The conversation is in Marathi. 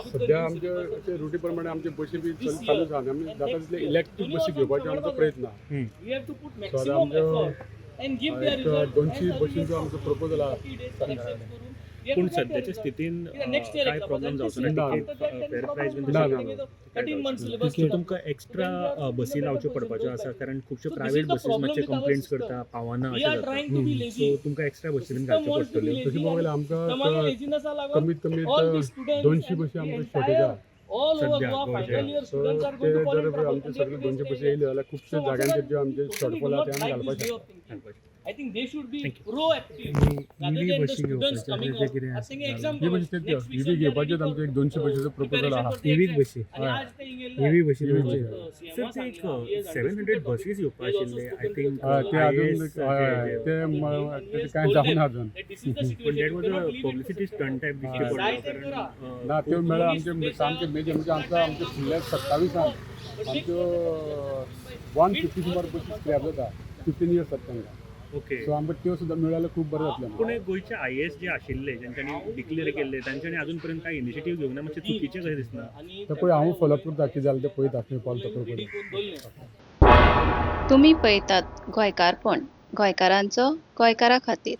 सध्या आमचे अशे रुटी प्रमाणे आमचे बसी बी चालू आसा आमी जाता तितले इलेक्ट्रीक बसी घेवपाचो आमचो प्रयत्न आहा. सो आतां आमचो एक 200 बसींचो आमचो प्रपोजल आहा. पूण सध्याच्या स्थितीन काय प्रॉब्लेम जावचो ना फेअर प्रायस बीन ना, तशी ना. सो तुमकां एक्स्ट्रा बसी लावच्यो पडपाच्यो आसा कारण खुबश्यो प्रायवेट बसीस मातशे कंप्लेंट्स करता पावना अशें जाता. सो तुमकां एक्स्ट्रा बसी बीन घालच्यो पडटल्यो. तशी पळोवंक गेल्यार आमकां कमीत कमी 200 बसी आमकां शॉर्टेज आहा. सध्या गोंयच्या सो ते जर आमचे सगळे 200 बसी येयल्यो जाल्यार खुबशे जाग्यांचेर जे आमचे शॉर्टफॉल आहा ते आमी घालपाक शकता. I think they should be proactive rather than the students coming out asking exam ही बसी तेच ही घेवपाचेच आमचे एक 200 बसीचो प्रपोजल आहा. EV बसी आणि आज ते EV बसी EV म्हणजे बसी. सर ते एक 700 बसीस येवपा आशिल्ले आय थिंक ते अजून ते काय जाऊन अजून पण that was a publicity stunt type दिश्टी पडलो कारण ना त्यो मेळ्ळा आमचे मेजर म्हणजे आमचे फुडल्या 27 आमच्यो 150 सुमार बसी स्क्रॅप जाता 15 इयर्स जाता तांकां. ओके सो आमकां त्यो सुद्दां मेळ्ळ्यार खूब बरें जातलें. पूण गोंयचे IAS जे आशिल्ले जेंच्यांनी डिक्लेअर केल्ले तांच्यांनी अजून पर्यंत काय इनिशिएटीव घेवंक ना मातशें चुकीचें कशें दिसना. ते पळय हांव फॉलोअप करता कितें जालें तें पळयता खंय कॉल तक्रार करून. तुम्ही पळयतात गोंयकारपण गोंयकारांचो गोंयकारा खातीर.